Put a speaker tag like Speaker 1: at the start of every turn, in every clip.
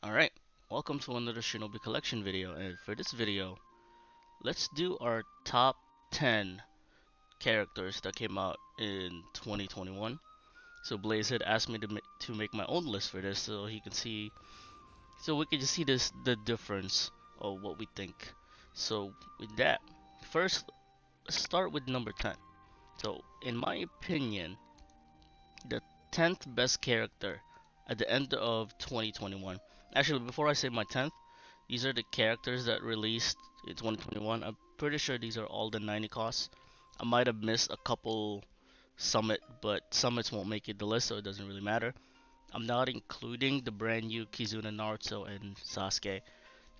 Speaker 1: Alright, welcome to another Shinobi Collection video, and for this video, let's do our top 10 characters that came out in 2021. So Blaze had asked me to make my own list for this so he can see, so we can just see the difference of what we think. So with that, first, let's start with number 10. So in my opinion, the 10th best character at the end of 2021. Actually, before I say my 10th, these are the characters that released in 2021. I'm pretty sure these are all the 90 costs. I might have missed a couple summit, but summits won't make it the list, so it doesn't really matter. I'm not including the brand new Kizuna, Naruto, and Sasuke,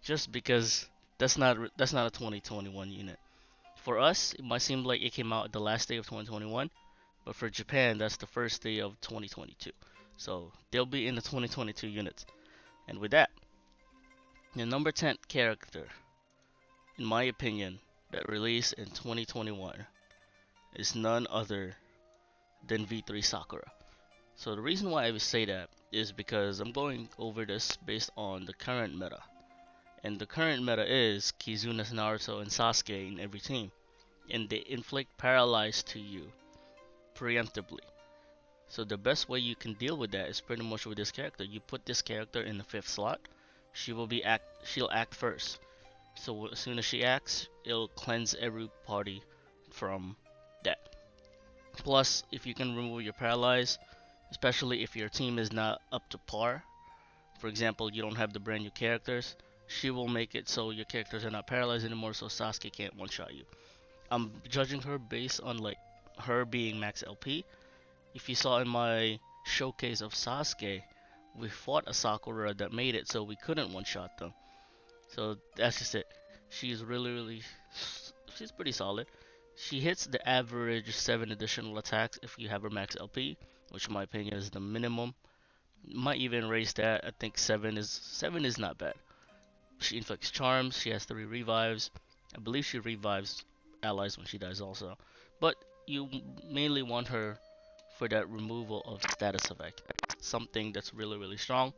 Speaker 1: just because that's not a 2021 unit. For us, it might seem like it came out the last day of 2021, but for Japan, that's the first day of 2022. So they'll be in the 2022 units. And with that, the number 10 character, in my opinion, that released in 2021 is none other than V3 Sakura. So the reason why I would say that is because I'm going over this based on the current meta. And the current meta is Kizuna, Naruto, and Sasuke in every team. And they inflict paralyze to you preemptively. So the best way you can deal with that is pretty much with this character. You put this character in the 5th slot, she'll act first. So as soon as she acts, it'll cleanse every party from that. Plus, if you can remove your paralyze, especially if your team is not up to par, for example, you don't have the brand new characters, she will make it so your characters are not paralyzed anymore, so Sasuke can't one-shot you. I'm judging her based on like her being max LP. If you saw in my showcase of Sasuke, we fought a Sakura that made it so we couldn't one-shot them. So that's just it. She's really, she's pretty solid. She hits the average 7 additional attacks if you have her max LP, which in my opinion is the minimum. Might even raise that. I think 7 is not bad. She inflicts charms. She has 3 revives. I believe she revives allies when she dies also. But you mainly want her for that removal of status effect. Something that's really strong.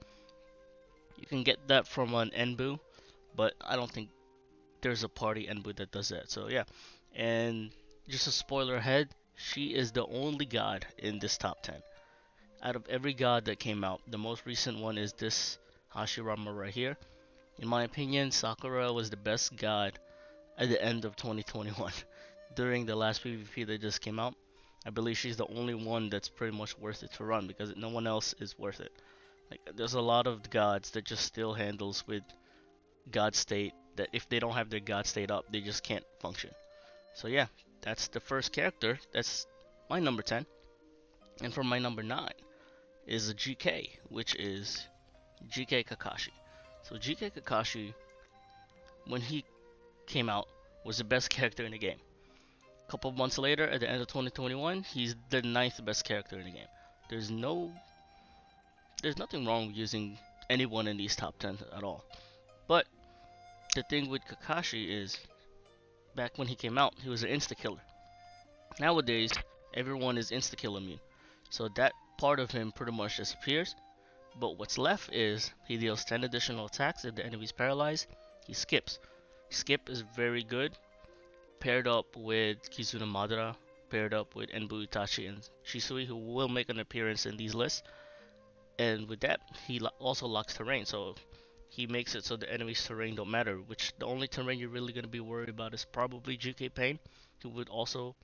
Speaker 1: You can get that from an Enbu, but I don't think there's a party Enbu that does that. So yeah, and just a spoiler ahead, she is the only god in this top 10. Out of every god that came out, the most recent one is this Hashirama right here. In my opinion, Sakura was the best god at the end of 2021 during the last PvP that just came out. I believe she's the only one that's pretty much worth it to run because no one else is worth it. Like there's a lot of gods that just still handles with god state that if they don't have their god state up, they just can't function. So yeah, that's the first character. That's my number 10. And for my number 9 is a GK, which is GK Kakashi. So GK Kakashi, when he came out, was the best character in the game. A couple months later, at the end of 2021, he's the 9th best character in the game. There's no, there's nothing wrong with using anyone in these top 10 at all. But the thing with Kakashi is, back when he came out, he was an insta killer. Nowadays, everyone is insta kill immune, so that part of him pretty much disappears. But what's left is he deals 10 additional attacks if the enemy's paralyzed. He skips. Skip is very good, paired up with Kizuna Madara, paired up with Enbu Itachi and Shisui, who will make an appearance in these lists. And with that, he also locks terrain, so he makes it so the enemy's terrain don't matter, which the only terrain you're really going to be worried about is probably GK Pain, who would also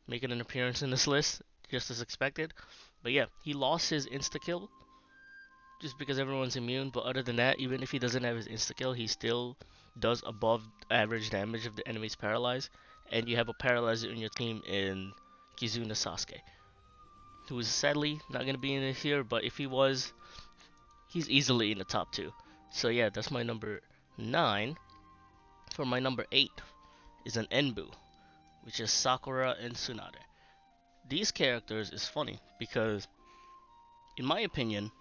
Speaker 1: make an appearance in this list, just as expected. But yeah, he lost his insta-kill just because everyone's immune, but other than that, even if he doesn't have his insta-kill, he still does above average damage if the enemy's paralyzed, and you have a paralyzer in your team in Kizuna Sasuke, who is sadly not going to be in it here, but if he was, he's easily in the top 2. So yeah, that's my number 9. For my number 8 is an Enbu, which is Sakura and Tsunade. These characters is funny because, in my opinion,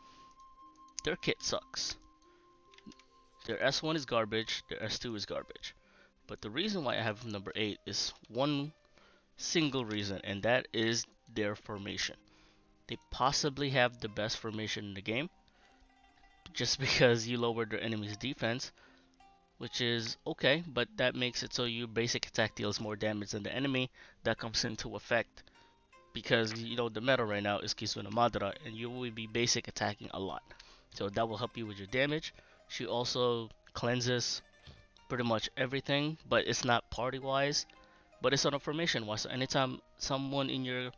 Speaker 1: their kit sucks. Their S1 is garbage, their S2 is garbage. But the reason why I have number 8 is one single reason, and that is their formation. They possibly have the best formation in the game, just because you lowered their enemy's defense, which is okay, but that makes it so your basic attack deals more damage than the enemy. That comes into effect because you know the meta right now is Kizuna Madara, and you will be basic attacking a lot. So that will help you with your damage. She also cleanses pretty much everything, but it's not party wise, but it's on a formation wise. So anytime someone in your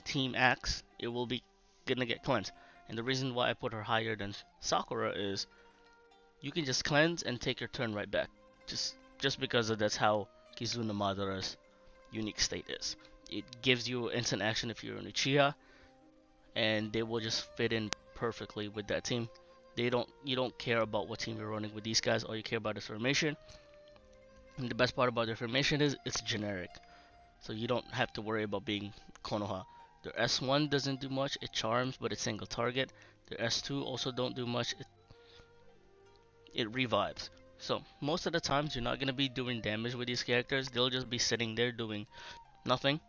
Speaker 1: team acts, it will be gonna get cleansed. And the reason why I put her higher than Sakura is you can just cleanse and take your turn right back. Just because of that's how Kizuna Madara's unique state is. It gives you instant action if you're an Uchiha, and they will just fit in perfectly with that team. You don't care about what team you're running with these guys. All you care about is formation. And the best part about their formation is it's generic, so you don't have to worry about being Konoha. Their S1 doesn't do much. It charms, but it's single target. Their S2 also don't do much. It revives. So most of the times you're not gonna be doing damage with these characters. They'll just be sitting there doing nothing,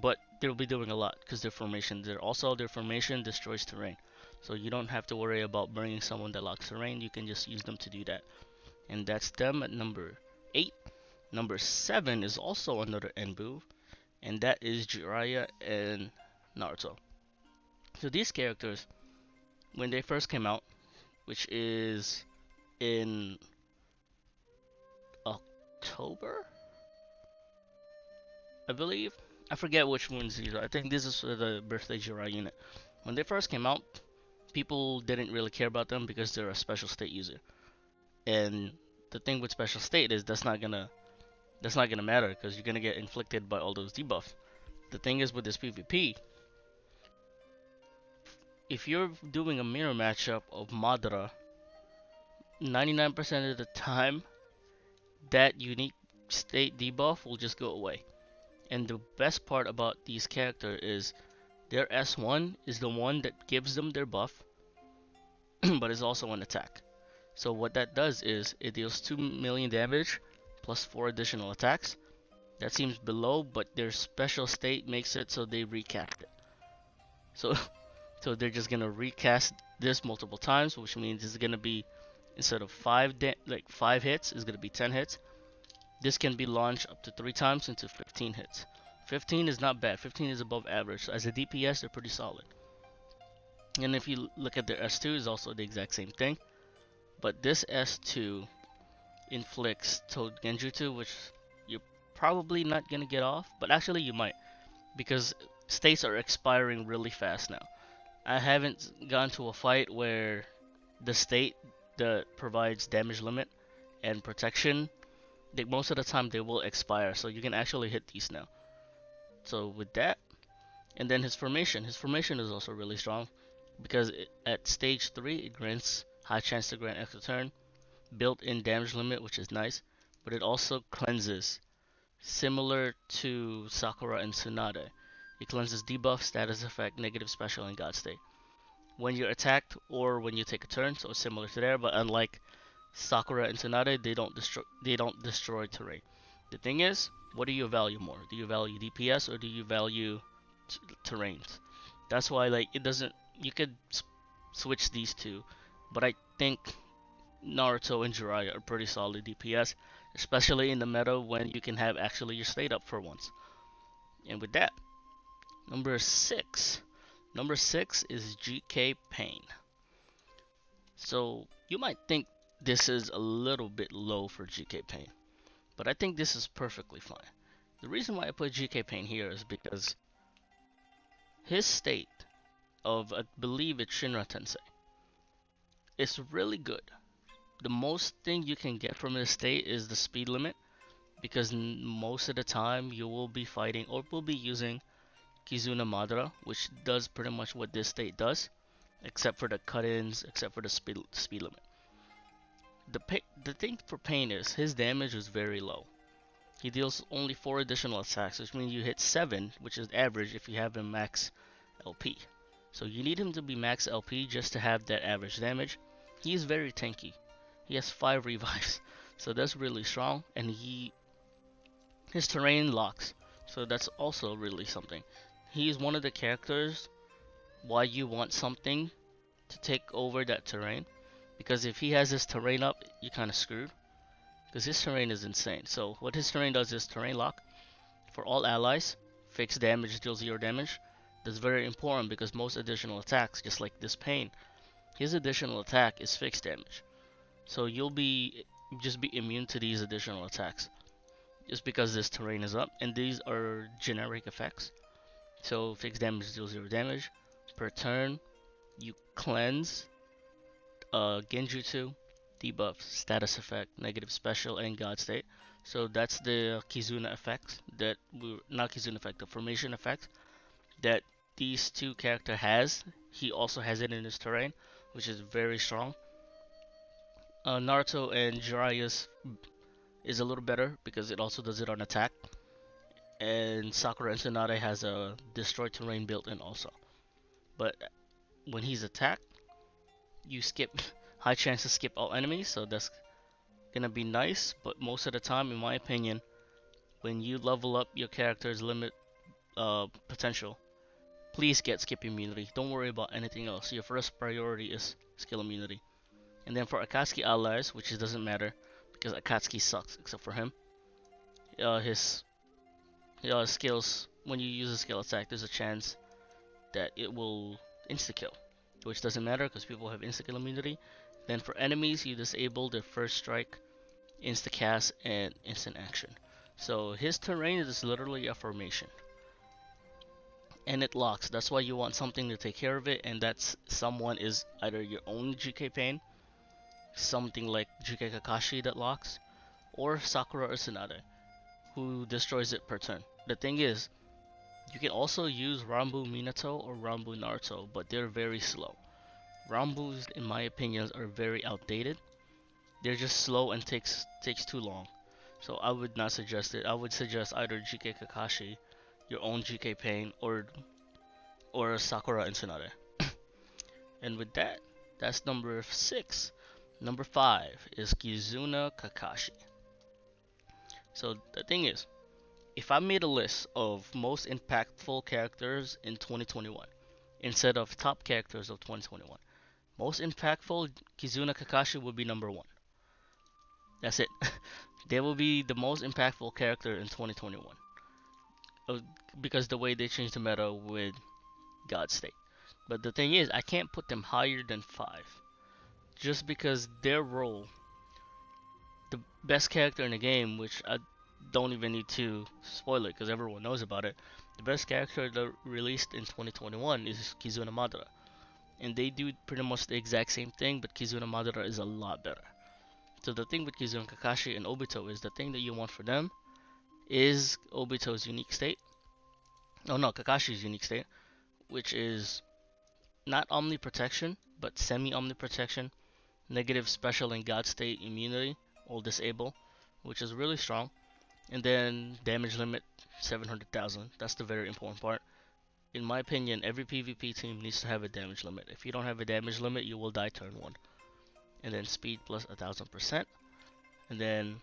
Speaker 1: but they'll be doing a lot because their formation destroys terrain. So you don't have to worry about bringing someone that locks terrain. You can just use them to do that. And that's them at number 8. Number 7 is also another Enbu, and that is Jiraiya and Naruto. So these characters, when they first came out, which is in October, I believe. I forget which one's these. I think this is the birthday Jiraiya unit. When they first came out, people didn't really care about them because they're a special state user. And the thing with special state is that's not gonna matter because you're gonna get inflicted by all those debuffs. The thing is with this PvP, if you're doing a mirror matchup of Madara, 99% of the time that unique state debuff will just go away. And the best part about these characters is their S1 is the one that gives them their buff, but is also an attack. So what that does is it deals 2 million damage plus 4 additional attacks. That seems below, but their special state makes it so they recast it. So so they're just gonna recast this multiple times, which means it's gonna be instead of 5 hits, it's gonna be 10 hits. This can be launched up to 3 times into 15 hits. 15 is not bad. 15 is above average. So as a DPS, they're pretty solid. And if you look at their S2, is also the exact same thing. But this S2 inflicts Toad Genjutsu, which you're probably not gonna get off. But actually, you might, because states are expiring really fast now. I haven't gone to a fight where the state that provides damage limit and protection, most of the time they will expire, so you can actually hit these now. So with that, and then his formation is also really strong because at stage 3 it grants high chance to grant extra turn, built-in damage limit, which is nice, but it also cleanses, similar to Sakura and Tsunade. It cleanses debuff, status effect, negative special, and god state when you're attacked or when you take a turn, so it's similar to there, but unlike Sakura and Tsunade, they don't destroy terrain. The thing is, what do you value more? Do you value DPS or do you value terrains? That's why like it doesn't. You could switch these two, but I think Naruto and Jiraiya are pretty solid DPS, especially in the meta when you can have actually your state up for once. And with that, number 6. Number 6 is GK Pain. So you might think this is a little bit low for GK Pain, but I think this is perfectly fine. The reason why I put GK Pain here is because his state of, I believe it's Shinra Tensei, is really good. The most thing you can get from his state is the speed limit, because most of the time you will be fighting or will be using Kizuna Madara, which does pretty much what this state does, except for the cut-ins, except for the speed limit. The thing for Pain is his damage is very low. He deals only 4 additional attacks, which means you hit 7, which is average if you have him max LP. So you need him to be max LP just to have that average damage. He is very tanky. He has 5 revives, so that's really strong, and his terrain locks, so that's also really something. He is one of the characters why you want something to take over that terrain, Because if he has his terrain up, you're kind of screwed. Because his terrain is insane. So what his terrain does is terrain lock for all allies, fixed damage, deal 0 damage. That's very important because most additional attacks, just like this pain, his additional attack is fixed damage. So you'll be just be immune to these additional attacks just because this terrain is up, and these are generic effects. So fixed damage deals 0 damage per turn. You cleanse Genjutsu, debuff, status effect, negative special, and God state. So that's the Kizuna effects that we not Kizuna effect, the formation effect that these two character has. He also has it in his terrain, which is very strong. Naruto and Jiraiya's is a little better because it also does it on attack. And Sakura and Tsunade has a destroy terrain built in also. But when he's attacked, you skip high chance to skip all enemies, so that's gonna be nice. But most of the time, in my opinion, when you level up your character's limit potential, please get skip immunity. Don't worry about anything else. Your first priority is skill immunity. And then for Akatsuki allies, which it doesn't matter because Akatsuki sucks except for him. His skills, when you use a skill attack, there's a chance that it will insta kill, which doesn't matter because people have insta kill immunity. Then for enemies, you disable their first strike, insta cast, and instant action. So his terrain is literally a formation, and it locks. That's why you want something to take care of it, and that's someone is either your own GK Pain, something like GK Kakashi that locks, or Sakura or Tsunade, who destroys it per turn. The thing is, you can also use Ranbu Minato or Ranbu Naruto, but they're very slow. Ranbus, in my opinion, are very outdated. They're just slow and takes too long. So I would not suggest it. I would suggest either GK Kakashi, your own GK Pain, or Sakura and Tsunade. And with that, that's number 6. Number 5 is Kizuna Kakashi. So the thing is, if I made a list of most impactful characters in 2021 instead of top characters of 2021, most impactful Kizuna Kakashi would be number 1. That's it. They will be the most impactful character in 2021 because the way they changed the meta with God State. But the thing is, I can't put them higher than 5 just because their role, the best character in the game, which I don't even need to spoil it because everyone knows about it. The best character that released in 2021 is Kizuna Madara, and they do pretty much the exact same thing, but Kizuna Madara is a lot better. So the thing with Kizuna Kakashi and Obito is the thing that you want for them is Obito's unique state. Oh no, Kakashi's unique state, which is not Omni Protection, but semi-Omni Protection, negative special and God state immunity, all disable, which is really strong. And then damage limit 700,000. That's the very important part. In my opinion, every PvP team needs to have a damage limit. If you don't have a damage limit, you will die turn 1. And then speed plus 1000%. And then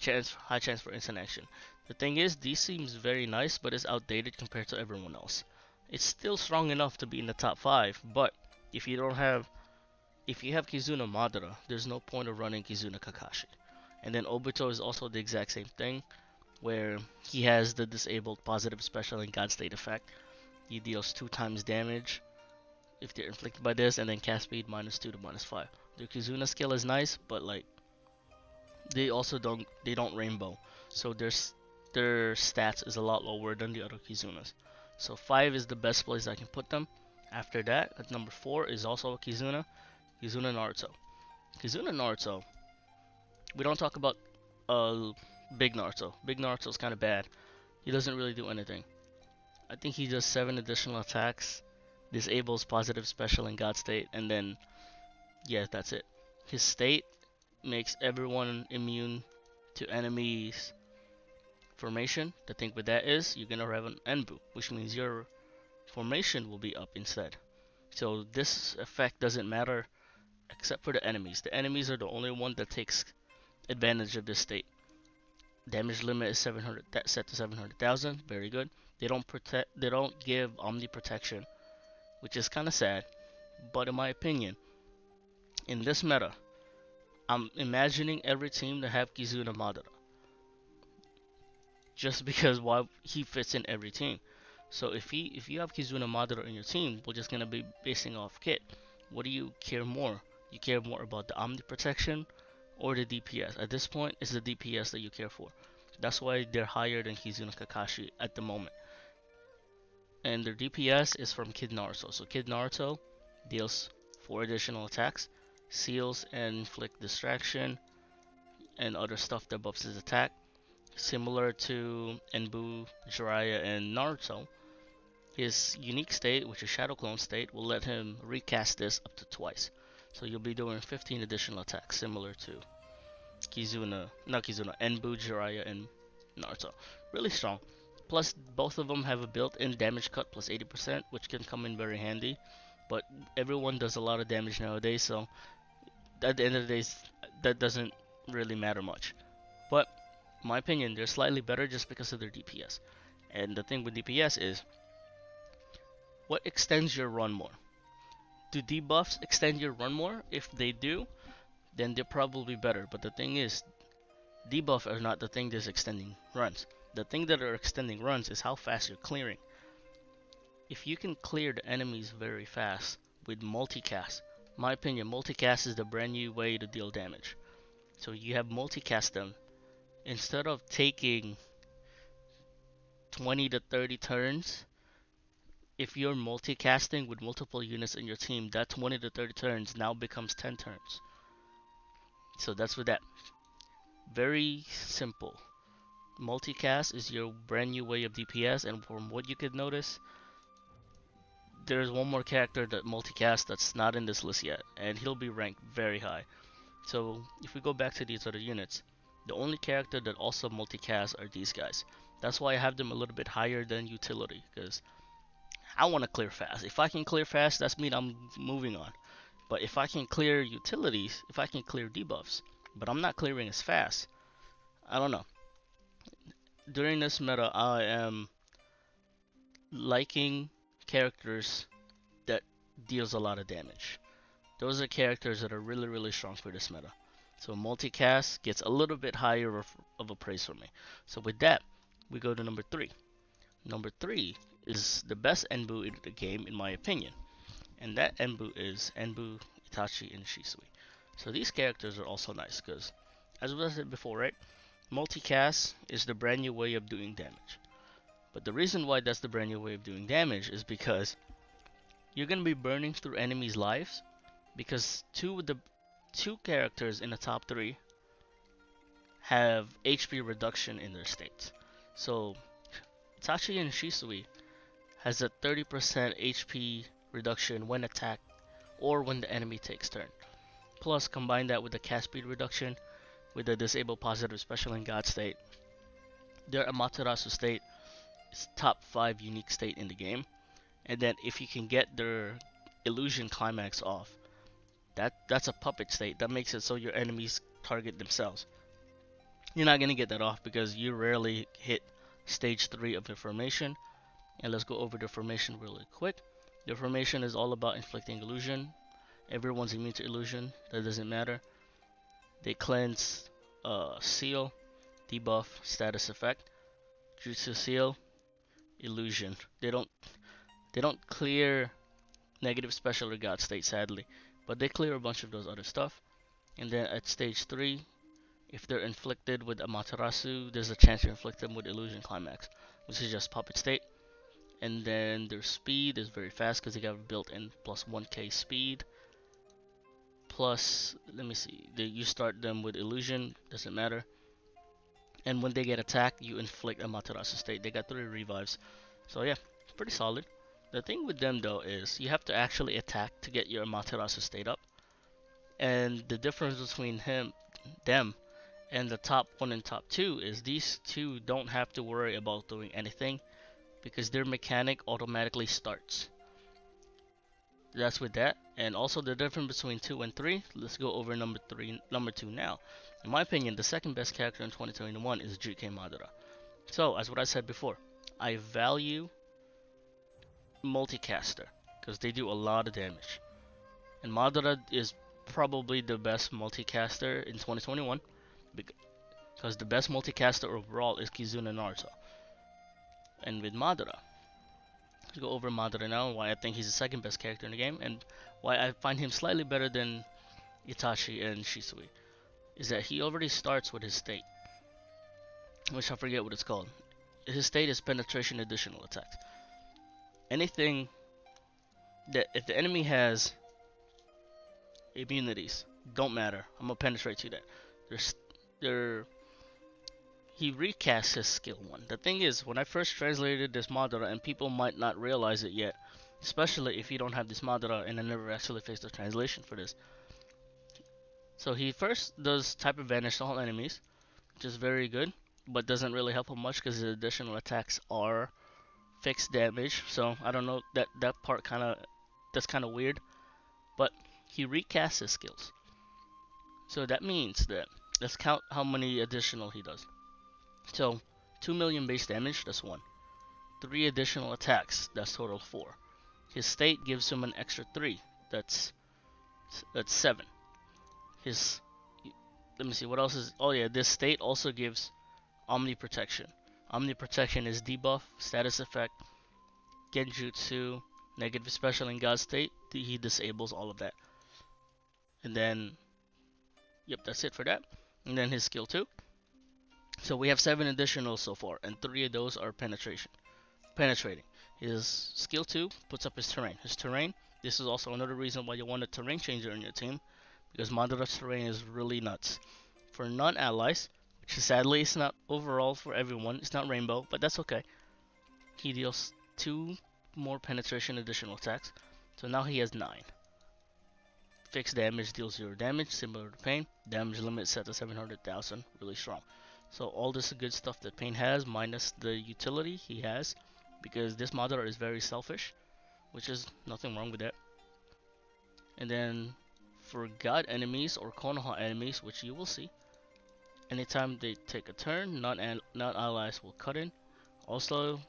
Speaker 1: high chance for instant action. The thing is, these seems very nice, but it's outdated compared to everyone else. It's still strong enough to be in the top 5, but if you have Kizuna Madara, there's no point of running Kizuna Kakashi. And then Obito is also the exact same thing, where he has the disabled positive special and God state effect. He deals 2 times damage if they're inflicted by this, and then cast speed -2 to -5. Their Kizuna skill is nice, but like they also don't rainbow, so their stats is a lot lower than the other Kizunas. So 5 is the best place I can put them. After that, at number 4 is also a Kizuna Naruto. Kizuna Naruto, we don't talk about Big Naruto. Big Naruto is kind of bad. He doesn't really do anything. I think he does 7 additional attacks, disables positive special and God state, and then yeah, that's it. His state makes everyone immune to enemies formation. The thing with that is you're gonna have an Enbu, which means your formation will be up instead. So this effect doesn't matter except for the enemies. The enemies are the only one that takes advantage of this state. Damage limit is 700, set to 700,000. Very good. They don't give Omni Protection, which is kind of sad. But in my opinion, In this meta, I'm imagining every team to have Kizuna Madara, just because why he fits in every team. So if you have Kizuna Madara in your team, we're just gonna be basing off kit. What do you care more? You care more about the Omni Protection or the DPS? At this point, it's the DPS that you care for. That's why they're higher than Kizuna Kakashi at the moment. And their DPS is from Kid Naruto. So Kid Naruto deals 4 additional attacks, seals and inflict distraction, and other stuff that buffs his attack. Similar to Enbu, Jiraiya, and Naruto, his unique state, which is Shadow Clone state, will let him recast this up to twice. So you'll be doing 15 additional attacks, similar to not Kizuna, Enbu, Jiraiya, and Naruto. Really strong. Plus, both of them have a built-in damage cut plus 80%, which can come in very handy. But everyone does a lot of damage nowadays, so at the end of the day, that doesn't really matter much. But, in my opinion, they're slightly better just because of their DPS. And the thing with DPS is, what extends your run more? Do debuffs extend your run more? If they do, then they're probably better. But the thing is, debuffs are not the thing that's extending runs. The thing that are extending runs is how fast you're clearing. If you can clear the enemies very fast with multicast, my opinion, multicast is the brand new way to deal damage. So you have multicast them. Instead of taking 20 to 30 turns, if you're multicasting with multiple units in your team, that 20 to 30 turns now becomes 10 turns. So that's with that. Very simple. Multicast is your brand new way of DPS, and from what you could notice, there's one more character that multicast that's not in this list yet, and he'll be ranked very high. So if we go back to these other units, the only character that also multicast are these guys. That's why I have them a little bit higher than utility, because I want to clear fast. If I can clear fast, that's mean I'm moving on. But if I can clear utilities, if I can clear debuffs, but I'm not clearing as fast, I don't know. During this meta, I am liking characters that deals a lot of damage. Those are characters that are really strong for this meta. So multicast gets a little bit higher of a praise for me. So with that, we go to number 3. Number 3 is the best Enbu in the game in my opinion. And that Enbu is Enbu, Itachi, and Shisui. So these characters are also nice because, as I said before, right? Multicast is the brand new way of doing damage. But the reason why that's the brand new way of doing damage is because you're gonna be burning through enemies' lives, because two characters in the top 3 have HP reduction in their states. So Itachi and Shisui has a 30% HP reduction when attacked or when the enemy takes turn. Plus combine that with the cast speed reduction with the disable positive special in God state. Their Amaterasu state is top 5 unique state in the game. And then if you can get their illusion climax off, that's a puppet state. That makes it so your enemies target themselves. You're not gonna get that off because you rarely hit stage 3 of the formation. And let's go over the formation really quick. The formation is all about inflicting illusion. Everyone's immune to illusion. That doesn't matter. They cleanse, seal, debuff, status effect. Jutsu seal, illusion. They don't clear negative special or god state, sadly, but they clear a bunch of those other stuff. And then at stage 3, if they're inflicted with Amaterasu, there's a chance to inflict them with illusion climax, which is just puppet state. And then their speed is very fast because they got built-in plus 1k speed. Plus, let me see, you start them with illusion, doesn't matter. And when they get attacked, you inflict Amaterasu state. They got 3 revives. So yeah, pretty solid. The thing with them though is you have to actually attack to get your Amaterasu state up. And the difference between them, and the top 1 and top 2 is these two don't have to worry about doing anything because their mechanic automatically starts. That's with that. And also the difference between 2 and 3. Let's go over number 2 now. In my opinion, the second best character in 2021 is GK Madara. So, as what I said before, I value multicaster because they do a lot of damage. And Madara is probably the best multicaster in 2021 because the best multicaster overall is Kizuna Naruto. And with Madara, let's go over Madara now, why I think he's the second best character in the game, and why I find him slightly better than Itachi and Shisui, is that he already starts with his state, which I forget what it's called. His state is penetration additional attack. Anything that if the enemy has immunities, don't matter. I'm gonna penetrate to that. There's there he recasts his skill one. The thing is, when I first translated this Madara, and people might not realize it yet, especially if you don't have this Madara and I never actually faced a translation for this. So he first does type advantage to all enemies, which is very good, but doesn't really help him much because his additional attacks are fixed damage. So I don't know, that part that's kind of weird. But he recasts his skills. So that means that let's count how many additional he does. So 2 million base damage, that's 1. 3 additional attacks, that's total 4. His state gives him an extra 3, that's 7. His let me see what else is. Oh yeah, this state also gives Omni Protection. Omni Protection is debuff, status effect, Genjutsu, negative special, and God state. He disables all of that. And then, yep, that's it for that. And then his skill 2. So we have 7 additional so far, and 3 of those are penetrating. His skill 2 puts up his terrain. His terrain, this is also another reason why you want a terrain changer in your team, because Madara's terrain is really nuts. For non-allies, which sadly is not overall for everyone, it's not rainbow, but that's okay. He deals 2 more penetration additional attacks, so now he has 9. Fixed damage deals 0 damage, similar to Pain. Damage limit set to 700,000, really strong. So all this good stuff that Pain has, minus the utility he has, because this Madara is very selfish, which is nothing wrong with that. And then for God enemies or Konoha enemies, which you will see, anytime they take a turn, non-allies will cut in. Also,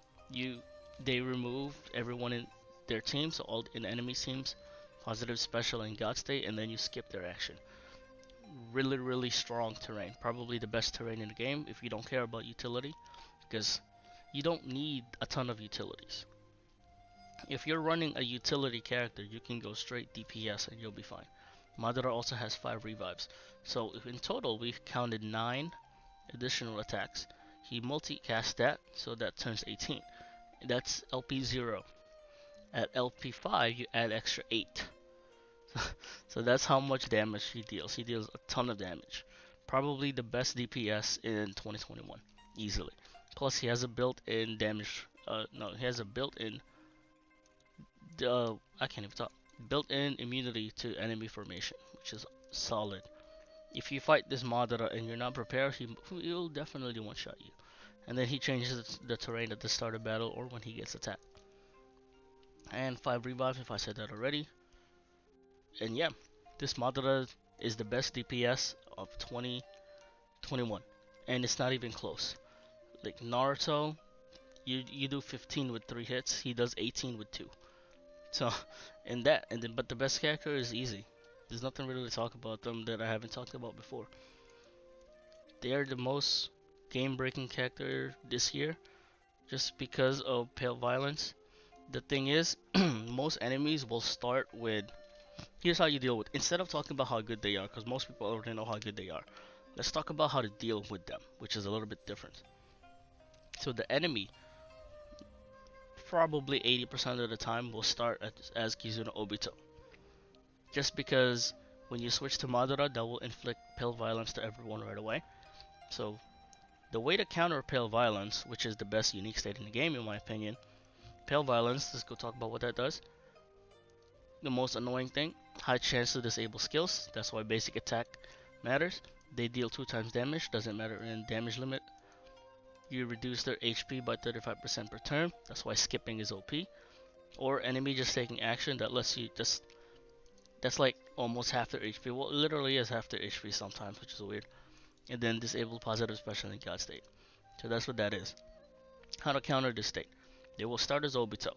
Speaker 1: they remove everyone in their team, so all in enemy teams, positive special and God state, and then you skip their action. Really strong terrain, probably the best terrain in the game if you don't care about utility, because you don't need a ton of utilities. If you're running a utility character, you can go straight DPS and you'll be fine. Madara also has 5 revives, so if in total we've counted 9 additional attacks. He multicast that, so that turns 18. That's LP 0. At LP 5 you add extra 8. So that's how much damage he deals. He deals a ton of damage. Probably the best DPS in 2021, easily. Plus he has a built-in damage. He has a built-in. I can't even talk. Built-in immunity to enemy formation, which is solid. If you fight this Madara and you're not prepared, he'll definitely one-shot you. And then he changes the terrain at the start of battle or when he gets attacked. And 5 revives, if I said that already. And yeah, this Madara is the best DPS of 2021, and it's not even close. Like Naruto, you do 15 with 3 hits, he does 18 with 2. So, but the best character is easy. There's nothing really to talk about them that I haven't talked about before. They are the most game-breaking character this year, just because of pale violence. The thing is, most enemies will start with. Here's how you deal with. Instead of talking about how good they are, because most people already know how good they are, let's talk about how to deal with them, which is a little bit different. So the enemy, probably 80% of the time, will start as Kizuna Obito. Just because when you switch to Madara, that will inflict pale violence to everyone right away. So the way to counter pale violence, which is the best unique state in the game in my opinion, pale violence, let's go talk about what that does. The most annoying thing, high chance to disable skills, that's why basic attack matters. They deal 2 times damage, doesn't matter in damage limit. You reduce their HP by 35% per turn, that's why skipping is OP. Or enemy just taking action, that lets you just, that's like almost half their HP, well it literally is half their HP sometimes, which is weird. And then disable positive special in God state. So that's what that is. How to counter this state. They will start as Obito.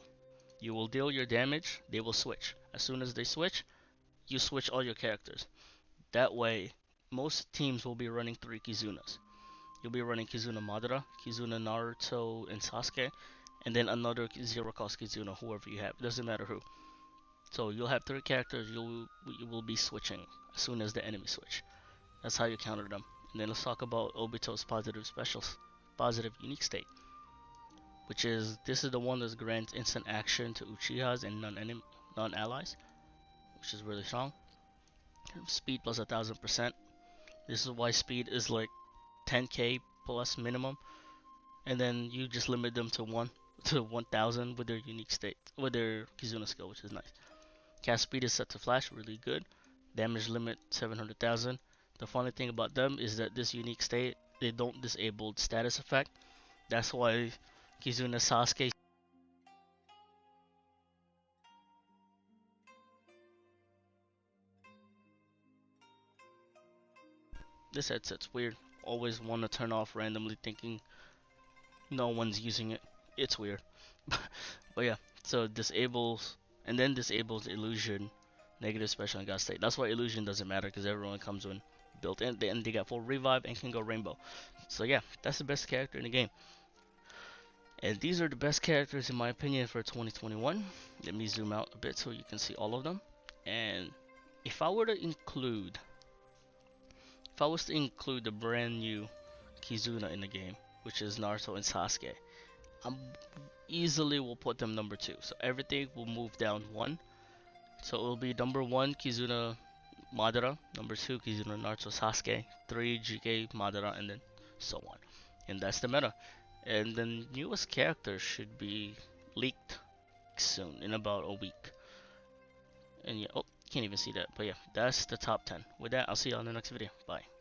Speaker 1: You will deal your damage, they will switch. As soon as they switch, you switch all your characters. That way, most teams will be running 3 Kizunas. You'll be running Kizuna Madara, Kizuna Naruto, and Sasuke, and then another zero cost Kizuna, whoever you have. It doesn't matter who. So you'll have 3 characters. You will be switching as soon as the enemy switch. That's how you counter them. And then let's talk about Obito's positive specials, positive unique state, which is this is the one that grants instant action to Uchihas and non-allies, which is really strong. Speed plus 1,000%. This is why speed is like 10k plus minimum, and then you just limit them to 1,000 with their unique state, with their Kizuna skill, which is nice. Cast speed is set to flash, really good. Damage limit 700,000. The funny thing about them is that this unique state, they don't disable status effect. That's why Kizuna Sasuke. This headset's weird. Always want to turn off randomly, thinking no one's using it. It's weird. But yeah, so disables and then disables illusion, negative special, and god state. That's why illusion doesn't matter because everyone comes in built in. They got full revive and can go rainbow. So yeah, that's the best character in the game. And these are the best characters in my opinion for 2021. Let me zoom out a bit so you can see all of them. And if I were to include, if I was to include the brand new Kizuna in the game, which is Naruto and Sasuke, I'm easily will put them number 2. So everything will move down 1. So it will be number 1 Kizuna Madara, number 2 Kizuna Naruto Sasuke, 3 GK Madara, and then so on. And that's the meta. And the newest character should be leaked soon, in about a week. And yeah, oh, can't even see that. But yeah, that's the top 10. With that, I'll see you on the next video. Bye.